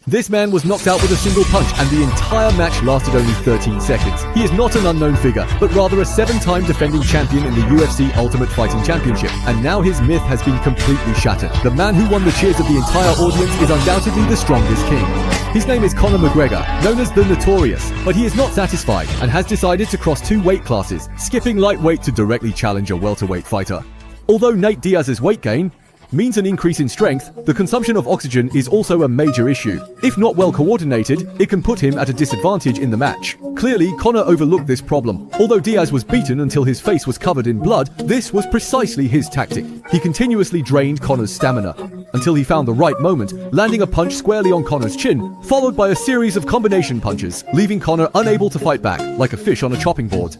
This man was knocked out with a single punch, and the entire match lasted only 13 seconds. He is not an unknown figure, but rather a 7-time defending champion in the UFC Ultimate Fighting Championship, and now his myth has been completely shattered. The man who won the cheers of the entire audience is undoubtedly the strongest king. His name is Conor McGregor, known as the Notorious, but he is not satisfied and has decided to cross 2 weight classes, skipping lightweight to directly challenge a welterweight fighter. Although Nate Diaz's weight gain means an increase in strength, the consumption of oxygen is also a major issue. If not well coordinated, it can put him at a disadvantage in the match. Clearly, Conor overlooked this problem. Although Diaz was beaten until his face was covered in blood, this was precisely his tactic. He continuously drained Conor's stamina until he found the right moment, landing a punch squarely on Conor's chin, followed by a series of combination punches, leaving Conor unable to fight back, like a fish on a chopping board,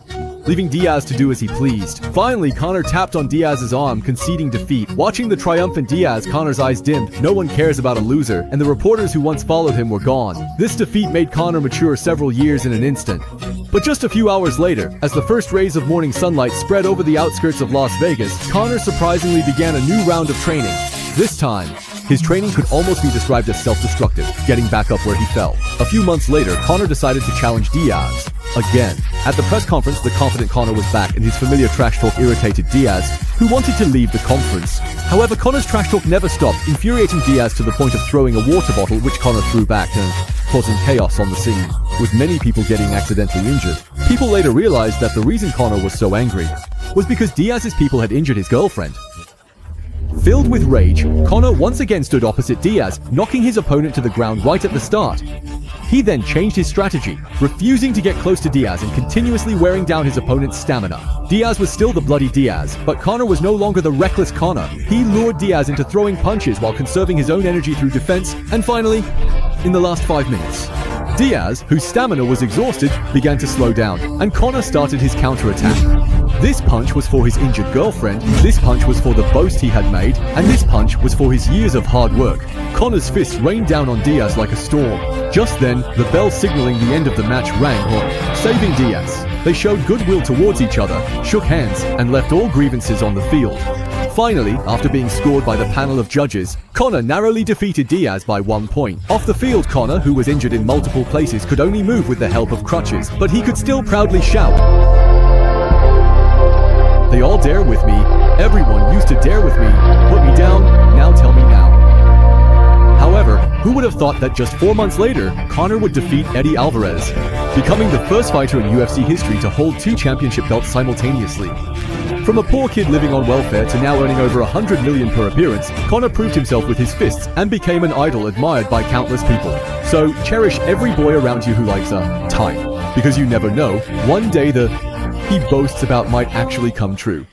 leaving Diaz to do as he pleased. Finally, Conor tapped on Diaz's arm, conceding defeat. Watching the triumphant Diaz, Conor's eyes dimmed. No one cares about a loser, and the reporters who once followed him were gone. This defeat made Conor mature several years in an instant. But just a few hours later, as the first rays of morning sunlight spread over the outskirts of Las Vegas, Conor surprisingly began a new round of training. This time, his training could almost be described as self-destructive, getting back up where he fell. A few months later, Conor decided to challenge Diaz again. At the press conference, the confident Conor was back, and his familiar trash talk irritated Diaz, who wanted to leave the conference. However, Conor's trash talk never stopped, infuriating Diaz to the point of throwing a water bottle, which Conor threw back and causing chaos on the scene, with many people getting accidentally injured. People later realized that the reason Conor was so angry was because Diaz's people had injured his girlfriend. Filled with rage, Conor once again stood opposite Diaz, knocking his opponent to the ground right at the start. He then changed his strategy, refusing to get close to Diaz and continuously wearing down his opponent's stamina. Diaz was still the bloody Diaz, but Conor was no longer the reckless Conor. He lured Diaz into throwing punches while conserving his own energy through defense, and finally, in the last 5 minutes, Diaz, whose stamina was exhausted, began to slow down, and Conor started his counterattack. This punch was for his injured girlfriend, this punch was for the boast he had made, and this punch was for his years of hard work. Conor's fists rained down on Diaz like a storm. Just then, the bell signaling the end of the match rang, saving Diaz. They showed goodwill towards each other, shook hands, and left all grievances on the field. Finally, after being scored by the panel of judges, Conor narrowly defeated Diaz by 1 point. Off the field, Conor, who was injured in multiple places, could only move with the help of crutches, but he could still proudly shout, "They all dare with me. Everyone used to dare with me. Put me down, now tell me now." However, who would have thought that just 4 months later, Conor would defeat Eddie Alvarez, becoming the first fighter in UFC history to hold 2 championship belts simultaneously. From a poor kid living on welfare to now earning over $100 million per appearance, Conor proved himself with his fists and became an idol admired by countless people. So cherish every boy around you who likes a type, because you never know, one day the he boasts about might actually come true.